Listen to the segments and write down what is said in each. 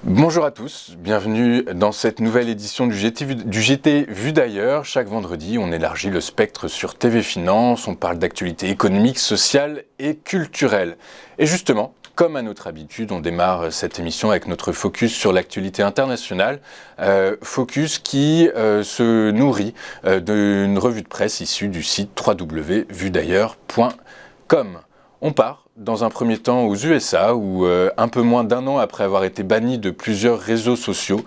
Bonjour à tous, bienvenue dans cette nouvelle édition du JT Vu d'ailleurs. Chaque vendredi, on élargit le spectre sur TV Finance, on parle d'actualité économique, sociale et culturelle. Et justement, comme à notre habitude, on démarre cette émission avec notre focus sur l'actualité internationale, focus qui se nourrit d'une revue de presse issue du site www.vudailleurs.com. On part dans un premier temps aux USA où, un peu moins d'un an après avoir été banni de plusieurs réseaux sociaux,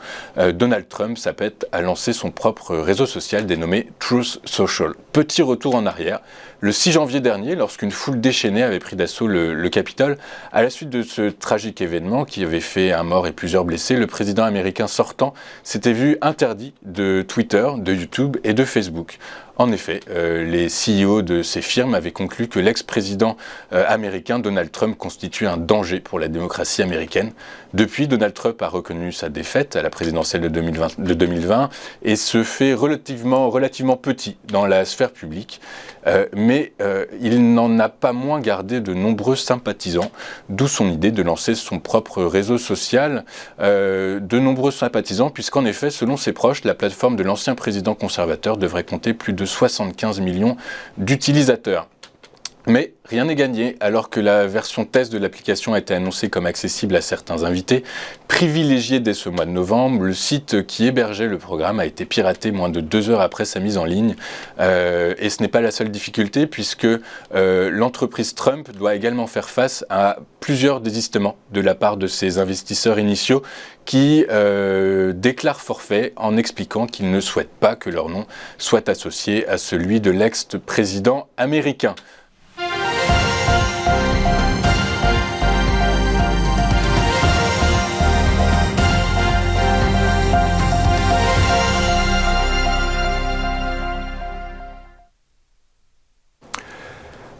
Donald Trump s'apprête à lancer son propre réseau social dénommé Truth Social. Petit retour en arrière, le 6 janvier dernier, lorsqu'une foule déchaînée avait pris d'assaut le Capitole, à la suite de ce tragique événement qui avait fait un mort et plusieurs blessés, le président américain sortant s'était vu interdit de Twitter, de YouTube et de Facebook. En effet, les CEO de ces firmes avaient conclu que l'ex-président américain Donald Trump constitue un danger pour la démocratie américaine. Depuis, Donald Trump a reconnu sa défaite à la présidentielle de 2020 et se fait relativement petit dans la sphère publique. Mais il n'en a pas moins gardé de nombreux sympathisants, d'où son idée de lancer son propre réseau social. De nombreux sympathisants, puisqu'en effet, selon ses proches, la plateforme de l'ancien président conservateur devrait compter plus de 75 millions d'utilisateurs. Mais rien n'est gagné, alors que la version test de l'application a été annoncée comme accessible à certains invités. Privilégié dès ce mois de novembre, le site qui hébergeait le programme a été piraté moins de 2 heures après sa mise en ligne. Et ce n'est pas la seule difficulté, puisque l'entreprise Trump doit également faire face à plusieurs désistements de la part de ses investisseurs initiaux qui déclarent forfait en expliquant qu'ils ne souhaitent pas que leur nom soit associé à celui de l'ex-président américain.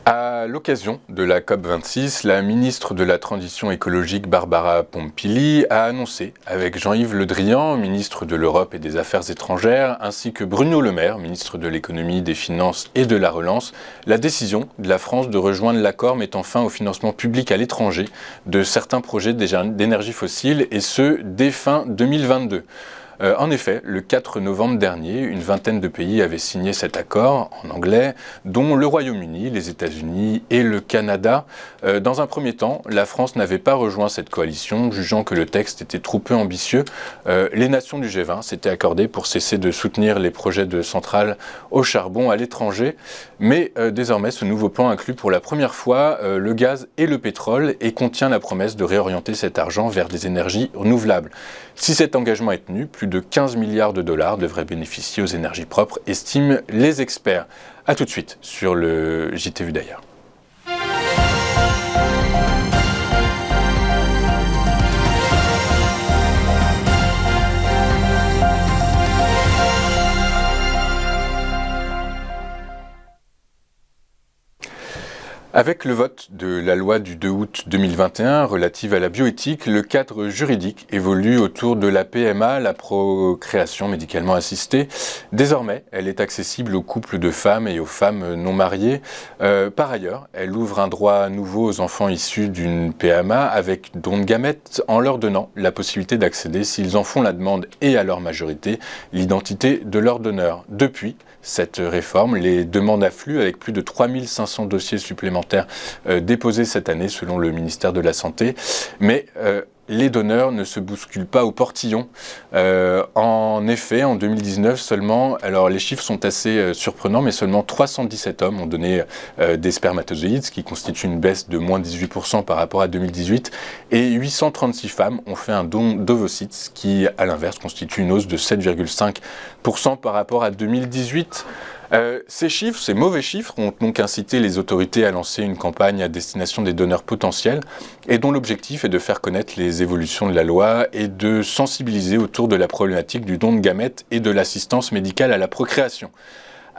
À l'occasion de la COP26, la ministre de la Transition écologique Barbara Pompili a annoncé, avec Jean-Yves Le Drian, ministre de l'Europe et des Affaires étrangères, ainsi que Bruno Le Maire, ministre de l'Économie, des Finances et de la Relance, la décision de la France de rejoindre l'accord mettant fin au financement public à l'étranger de certains projets d'énergie fossile, et ce, dès fin 2022. En effet, le 4 novembre dernier, une vingtaine de pays avaient signé cet accord en anglais, dont le Royaume-Uni, les États-Unis et le Canada. Dans un premier temps, la France n'avait pas rejoint cette coalition, jugeant que le texte était trop peu ambitieux. Les nations du G20 s'étaient accordées pour cesser de soutenir les projets de centrales au charbon à l'étranger. Mais désormais, ce nouveau plan inclut pour la première fois le gaz et le pétrole et contient la promesse de réorienter cet argent vers des énergies renouvelables. Si cet engagement est tenu, plus de 15 milliards de dollars devraient bénéficier aux énergies propres, estiment les experts. A tout de suite sur le JT Vu d'ailleurs. Avec le vote de la loi du 2 août 2021 relative à la bioéthique, le cadre juridique évolue autour de la PMA, la procréation médicalement assistée. Désormais, elle est accessible aux couples de femmes et aux femmes non mariées. Par ailleurs, elle ouvre un droit nouveau aux enfants issus d'une PMA avec don de gamètes, en leur donnant la possibilité d'accéder, s'ils en font la demande et à leur majorité, l'identité de leur donneur. Depuis cette réforme, les demandes affluent avec plus de 3500 dossiers supplémentaires déposés cette année selon le ministère de la Santé. Mais les donneurs ne se bousculent pas au portillon. En effet, en 2019 seulement, alors les chiffres sont assez surprenants, mais seulement 317 hommes ont donné des spermatozoïdes, ce qui constitue une baisse de moins 18% par rapport à 2018, et 836 femmes ont fait un don d'ovocytes, ce qui, à l'inverse, constitue une hausse de 7,5% par rapport à 2018. Ces mauvais chiffres, ont donc incité les autorités à lancer une campagne à destination des donneurs potentiels et dont l'objectif est de faire connaître les évolutions de la loi et de sensibiliser autour de la problématique du don de gamètes et de l'assistance médicale à la procréation.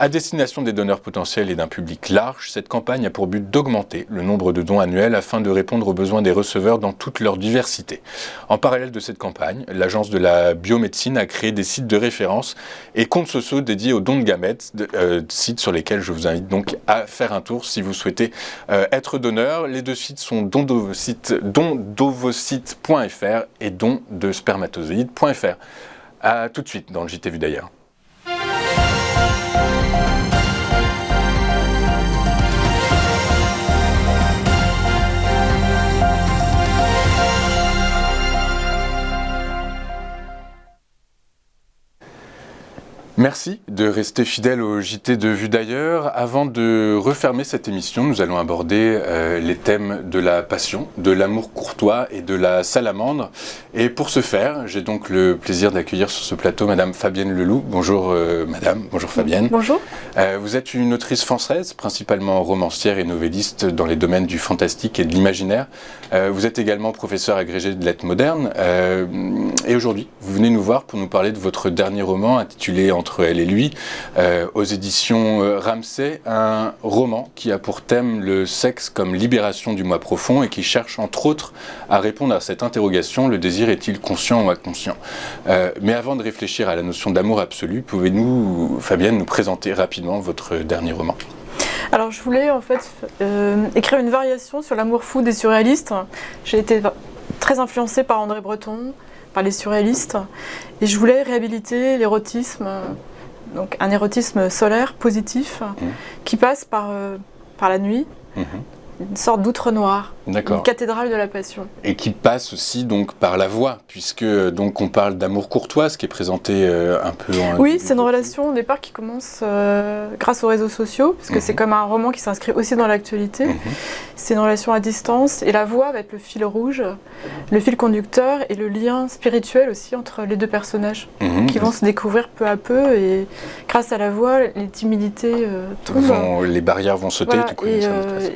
À destination des donneurs potentiels et d'un public large, cette campagne a pour but d'augmenter le nombre de dons annuels afin de répondre aux besoins des receveurs dans toute leur diversité. En parallèle de cette campagne, l'Agence de la biomédecine a créé des sites de référence et comptes sociaux dédiés aux dons de gamètes, sites sur lesquels je vous invite donc à faire un tour si vous souhaitez être donneur. Les deux sites sont dondovocytes.fr et dondespermatozoïdes.fr. À tout de suite dans le JT Vu d'ailleurs. Merci de rester fidèle au JT de Vue d'ailleurs. Avant de refermer cette émission, nous allons aborder les thèmes de la passion, de l'amour courtois et de la salamandre. Et pour ce faire, j'ai donc le plaisir d'accueillir sur ce plateau Madame Fabienne Leloup. Bonjour Madame, bonjour Fabienne. Bonjour. Vous êtes une autrice française, principalement romancière et novelliste dans les domaines du fantastique et de l'imaginaire. Vous êtes également professeure agrégée de lettres modernes. Et aujourd'hui, vous venez nous voir pour nous parler de votre dernier roman intitulé Entre elle et lui, aux éditions Ramsay, un roman qui a pour thème le sexe comme libération du moi profond et qui cherche entre autres à répondre à cette interrogation, le désir est-il conscient ou inconscient? Mais avant de réfléchir à la notion d'amour absolu, pouvez-vous, Fabienne, nous présenter rapidement votre dernier roman? Alors je voulais en fait écrire une variation sur l'amour fou des surréalistes. J'ai été très influencée par André Breton, par les surréalistes, et je voulais réhabiliter l'érotisme, donc un érotisme solaire, positif, qui passe par la nuit, une sorte d'outre noir, une cathédrale de la passion. Et qui passe aussi donc par la voix, puisque donc on parle d'amour courtois, ce qui est présenté un peu en... Oui, c'est une relation au départ qui commence grâce aux réseaux sociaux, puisque c'est comme un roman qui s'inscrit aussi dans l'actualité. C'est une relation à distance, et la voix va être le fil rouge, le fil conducteur, et le lien spirituel aussi entre les deux personnages, qui vont se découvrir peu à peu, et grâce à la voix, les timidités tombent. Les barrières vont sauter, voilà, du coup. Et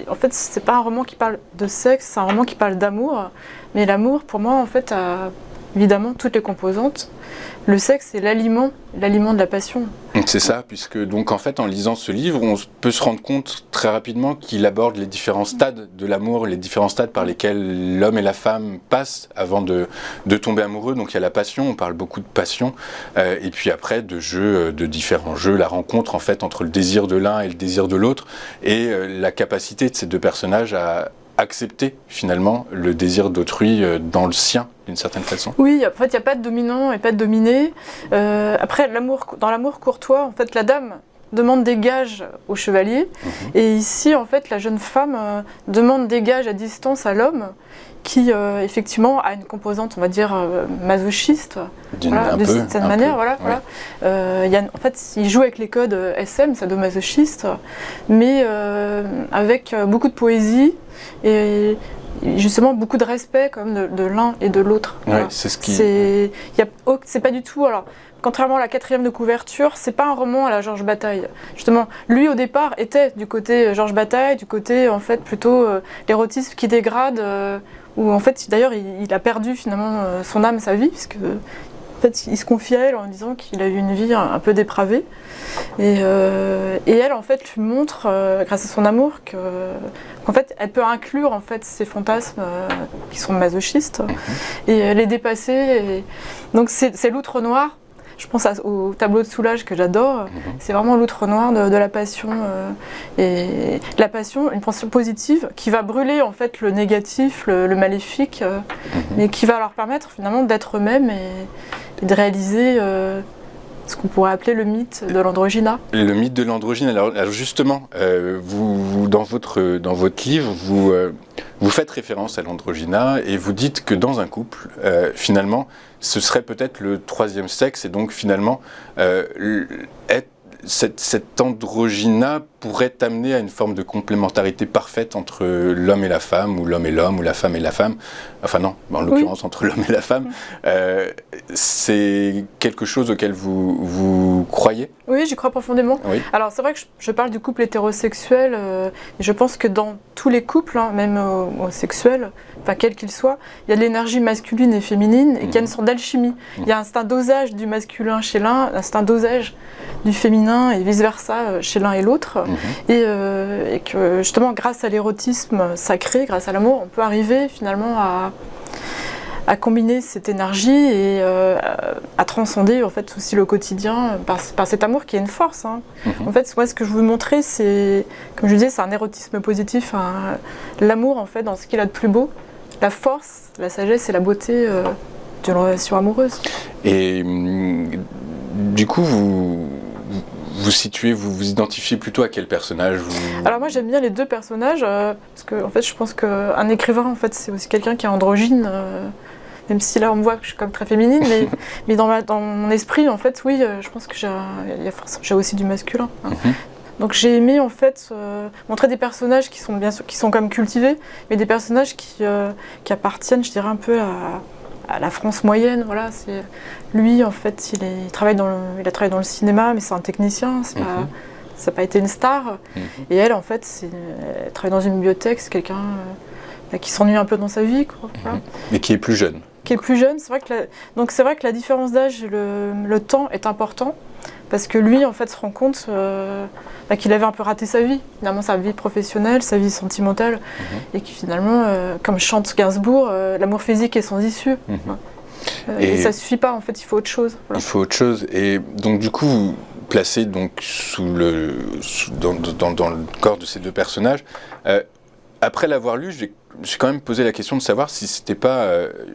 en fait, c'est pas un roman qui parle de sexe, c'est un roman qui parle d'amour, mais l'amour, pour moi, en fait, a évidemment toutes les composantes. Le sexe, c'est l'aliment de la passion. C'est ça, puisque donc en fait, en lisant ce livre, on peut se rendre compte très rapidement qu'il aborde les différents stades de l'amour, les différents stades par lesquels l'homme et la femme passent avant de tomber amoureux. Donc il y a la passion, on parle beaucoup de passion, et puis après de jeux, de différents jeux, la rencontre en fait entre le désir de l'un et le désir de l'autre, et la capacité de ces deux personnages à accepter finalement le désir d'autrui dans le sien d'une certaine façon. Oui, en fait il n'y a pas de dominant et pas de dominé. Après dans l'amour courtois, en fait la dame demande des gages au chevalier, et ici en fait la jeune femme demande des gages à distance à l'homme, qui effectivement a une composante, on va dire, masochiste, d'une certaine manière. En fait, il joue avec les codes SM, sadomasochiste, mais avec beaucoup de poésie et justement beaucoup de respect comme de l'un et de l'autre. Ouais, c'est ce qui... c'est pas du tout... Alors, contrairement à la 4e de couverture, c'est pas un roman à la Georges Bataille. Justement, lui au départ était du côté Georges Bataille, du côté en fait plutôt l'érotisme qui dégrade, où en fait d'ailleurs il a perdu finalement son âme, sa vie, puisque en fait il se confie à elle en disant qu'il a eu une vie un peu dépravée, et elle en fait lui montre grâce à son amour qu'en fait elle peut inclure en fait ses fantasmes qui sont masochistes et les dépasser. Et donc c'est l'outre noir. Je pense au tableau de Soulages que j'adore, c'est vraiment l'outre noir de la passion, et la passion, une passion positive qui va brûler en fait le négatif, le maléfique, mais qui va leur permettre finalement d'être eux-mêmes et de réaliser ce qu'on pourrait appeler le mythe de l'androgyna. Le mythe de l'androgyne, alors justement, vous dans votre livre, vous faites référence à l'androgyna et vous dites que dans un couple, finalement, ce serait peut-être le troisième sexe, et donc finalement, cet androgyna pourrait amener à une forme de complémentarité parfaite entre l'homme et la femme, ou l'homme et l'homme, ou la femme et la femme. Enfin non, en l'occurrence entre l'homme et la femme. C'est quelque chose auquel vous croyez? Oui, j'y crois profondément. Oui. Alors c'est vrai que je parle du couple hétérosexuel, et je pense que dans tous les couples, même homosexuels, enfin quel qu'il soit, il y a de l'énergie masculine et féminine, et qu'il y a une sorte d'alchimie. Il y a un certain dosage du masculin chez l'un, un certain dosage du féminin féminin et vice-versa chez l'un et l'autre. Et que justement, grâce à l'érotisme sacré, grâce à l'amour, on peut arriver finalement à combiner cette énergie et à transcender en fait aussi le quotidien par cet amour qui est une force. En fait, moi, ce que je veux montrer, c'est, comme je disais, c'est un érotisme positif, l'amour en fait dans ce qu'il a de plus beau, la force, la sagesse et la beauté d'une relation amoureuse. Et du coup, vous vous identifiez plutôt à quel personnage Alors moi j'aime bien les deux personnages parce que en fait je pense qu'un écrivain en fait c'est aussi quelqu'un qui est androgyne, même si là on me voit que je suis comme très féminine, mais dans mon esprit en fait oui je pense que j'ai aussi du masculin. Donc j'ai aimé en fait montrer des personnages qui sont bien sûr qui sont quand même cultivés, mais des personnages qui appartiennent je dirais un peu à la France moyenne, voilà. C'est lui en fait, il a travaillé dans le cinéma, mais c'est un technicien, ça n'a pas été une star. Et elle en fait, elle travaille dans une bibliothèque, c'est quelqu'un qui s'ennuie un peu dans sa vie, quoi. Voilà. Et qui est plus jeune. Qui est plus jeune, c'est vrai que la différence d'âge, le temps est important, parce que lui en fait se rend compte qu'il avait un peu raté sa vie, finalement sa vie professionnelle, sa vie sentimentale, et qui finalement, comme chante Gainsbourg, l'amour physique est sans issue. Et ça suffit pas, en fait, il faut autre chose. Voilà. Il faut autre chose. Et donc du coup, vous placez donc dans le corps de ces deux personnages. Après l'avoir lu, j'ai quand même posé la question de savoir si c'était pas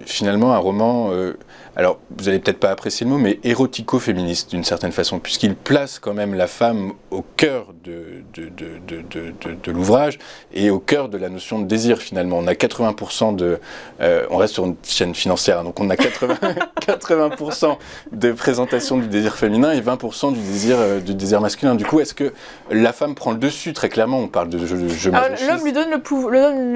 finalement un roman, alors vous allez peut-être pas apprécier le mot, mais érotico-féministe d'une certaine façon, puisqu'il place quand même la femme au cœur de l'ouvrage et au cœur de la notion de désir finalement. On a 80% on reste sur une chaîne financière, donc on a 80% de présentation du désir féminin et 20% du désir masculin. Du coup, est-ce que la femme prend le dessus? Très clairement, on parle de jeu masochiste. L'homme lui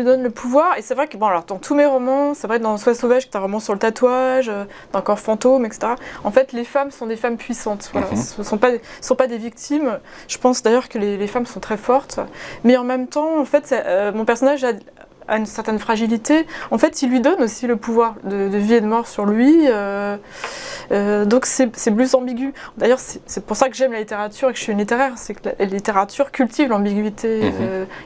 donne le pouvoir. Et c'est vrai que alors, dans tous mes romans, c'est vrai que dans Soie sauvage, c'est un roman sur le tatouage, dans Corps fantôme, etc. En fait, les femmes sont des femmes puissantes. Voilà. Ce ne sont pas des victimes. Je pense d'ailleurs que les femmes sont très fortes. Mais en même temps, en fait, mon personnage a une certaine fragilité. En fait, il lui donne aussi le pouvoir de vie et de mort sur lui. Donc c'est plus ambigu. D'ailleurs, c'est pour ça que j'aime la littérature et que je suis une littéraire. C'est que la littérature cultive l'ambiguïté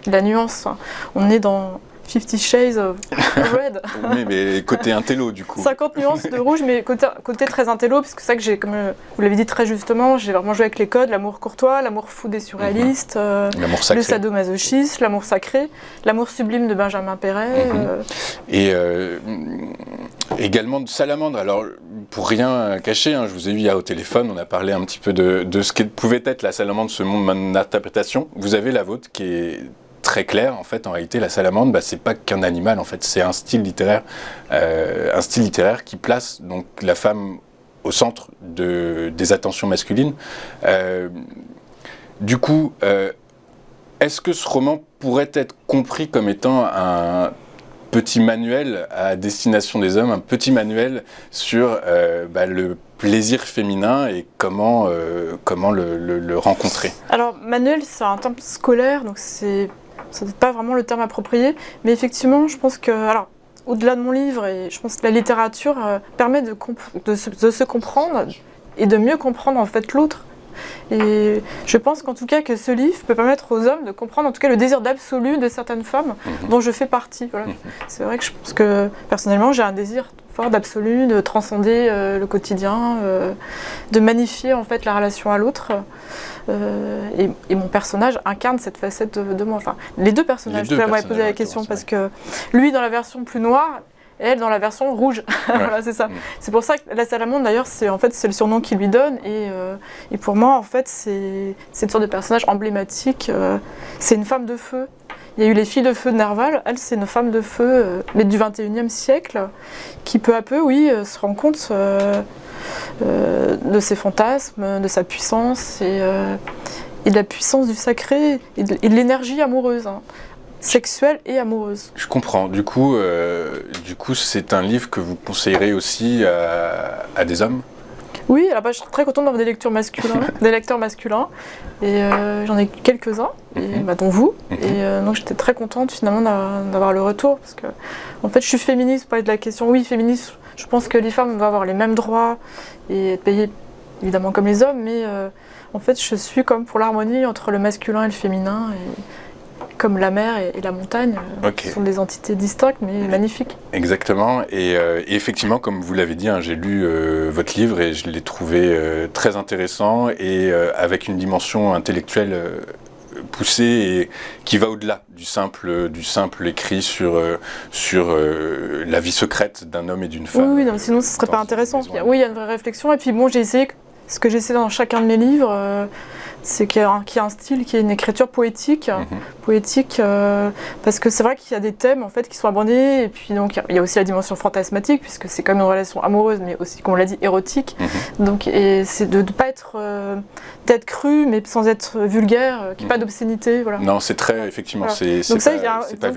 et la nuance. On est dans 50 Shades of Red. Oui, mais côté intello, du coup. 50 nuances de rouge, mais côté très intello, parce que c'est ça que j'ai, comme vous l'avez dit très justement, j'ai vraiment joué avec les codes, l'amour courtois, l'amour fou des surréalistes, le sadomasochisme, l'amour sacré, l'amour sublime de Benjamin Péret. Et également de Salamandre. Alors, pour rien cacher, je vous ai eu au téléphone, on a parlé un petit peu de ce qu'elle pouvait être la salamandre, ce monde d'interprétation. Vous avez la vôtre qui est très clair. En fait, en réalité, la salamandre, c'est pas qu'un animal. En fait, c'est un style littéraire qui place donc la femme au centre des attentions masculines. Du coup, est-ce que ce roman pourrait être compris comme étant un petit manuel à destination des hommes, un petit manuel sur le plaisir féminin et comment le rencontrer? Alors, manuel, c'est un terme scolaire, donc c'est pas vraiment le terme approprié, mais effectivement, je pense que, alors, au-delà de mon livre, et je pense que la littérature permet de se comprendre et de mieux comprendre en fait l'autre. Et je pense qu'en tout cas que ce livre peut permettre aux hommes de comprendre en tout cas le désir d'absolu de certaines femmes dont je fais partie. Voilà. C'est vrai que je pense que personnellement j'ai un désir fort d'absolu, de transcender le quotidien, de magnifier en fait la relation à l'autre. Et mon personnage incarne cette facette de moi. Enfin, les deux personnages, je m'avais posé la question parce que lui dans la version plus noire, et elle dans la version rouge. Voilà, c'est ça. C'est pour ça que la salamandre d'ailleurs c'est le surnom qu'il lui donne et pour moi en fait c'est une sorte de personnage emblématique. C'est une femme de feu. Il y a eu les filles de feu de Nerval, elle c'est une femme de feu mais du 21e siècle qui peu à peu se rend compte de ses fantasmes, de sa puissance et de la puissance du sacré et de l'énergie amoureuse. Sexuelle et amoureuse. Je comprends. Du coup, c'est un livre que vous conseillerez aussi à des hommes? Oui, alors je suis très contente d'avoir des lecteurs masculins, et j'en ai quelques-uns, dont vous, et donc j'étais très contente finalement d'avoir le retour, parce que en fait je suis féministe, pas de la question, oui féministe, je pense que les femmes doivent avoir les mêmes droits et être payées évidemment comme les hommes, mais en fait je suis comme pour l'harmonie entre le masculin et le féminin, et comme la mer et la montagne sont des entités distinctes mais magnifiques. Exactement, et effectivement comme vous l'avez dit, j'ai lu votre livre et je l'ai trouvé très intéressant et avec une dimension intellectuelle poussée et qui va au-delà du simple écrit sur la vie secrète d'un homme et d'une femme. Oui, non, sinon ce serait pas intéressant. Oui, il y a une vraie réflexion. Et puis bon, j'ai essayé, ce que j'essaie dans chacun de mes livres, c'est qu'il y a un style, qui est une écriture poétique, parce que c'est vrai qu'il y a des thèmes en fait qui sont abordés, et puis donc il y a aussi la dimension fantasmatique, puisque c'est comme une relation amoureuse, mais aussi, comme on l'a dit, érotique. Donc, et c'est de ne pas être d'être cru, mais sans être vulgaire, qu'il n'y ait pas d'obscénité. Voilà. Non, c'est très, effectivement, voilà. Donc ça, il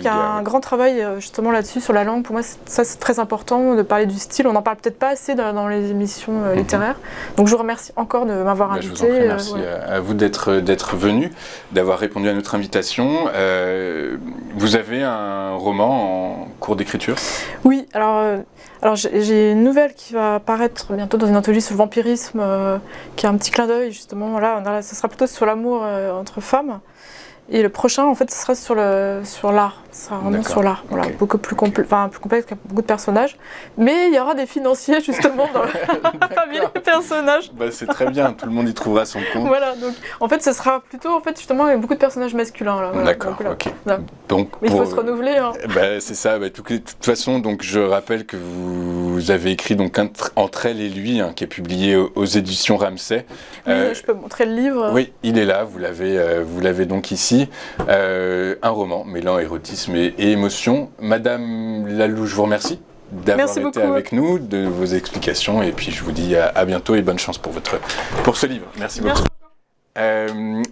y a un grand travail justement là-dessus, sur la langue. Pour moi, ça c'est très important de parler du style. On n'en parle peut-être pas assez dans les émissions littéraires. Donc je vous remercie encore de m'avoir invité. Je vous en prie, merci à vous d'être venu, d'avoir répondu à notre invitation. Vous avez un roman en cours d'écriture ? Oui, alors j'ai une nouvelle qui va apparaître bientôt dans une anthologie sur le vampirisme, qui a un petit clin d'œil justement. Là, ça sera plutôt sur l'amour entre femmes. Et le prochain, en fait, ce sera sur l'art. Ça sera vraiment sur l'art. Voilà, beaucoup plus complexe, avec beaucoup de personnages. Mais il y aura des financiers, justement, parmi les personnages. C'est très bien, tout le monde y trouvera son compte. Voilà, donc en fait, ce sera plutôt, justement, avec beaucoup de personnages masculins. Là, voilà. D'accord, Donc, mais il faut se renouveler. C'est ça, de toute façon, donc, je rappelle que vous avez écrit donc, Entre elle et lui, qui est publié aux éditions Ramsay. Oui, je peux montrer le livre. Oui, il est là, vous l'avez donc ici. Un roman mêlant érotisme et émotion. Madame Laloux, je vous remercie d'avoir été avec nous, de vos explications, et puis je vous dis à bientôt et bonne chance pour ce livre. Merci beaucoup.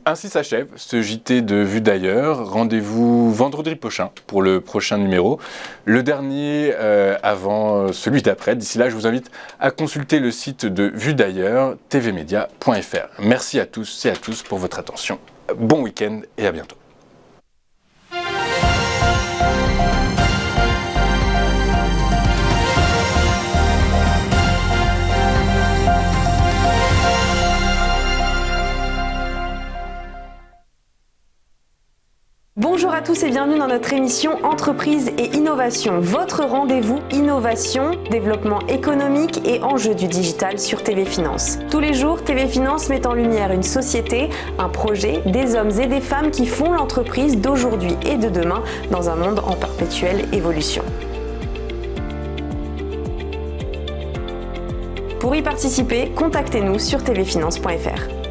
Ainsi s'achève ce JT de Vue d'ailleurs. Rendez-vous vendredi prochain pour le prochain numéro, le dernier avant celui d'après. D'ici là, je vous invite à consulter le site de Vue d'ailleurs, tvmedia.fr. Merci à tous et à tous pour votre attention. Bon week-end et à bientôt. Bonjour à tous et bienvenue dans notre émission Entreprise et Innovation, votre rendez-vous innovation, développement économique et enjeux du digital sur TV Finance. Tous les jours, TV Finance met en lumière une société, un projet, des hommes et des femmes qui font l'entreprise d'aujourd'hui et de demain dans un monde en perpétuelle évolution. Pour y participer, contactez-nous sur tvfinance.fr.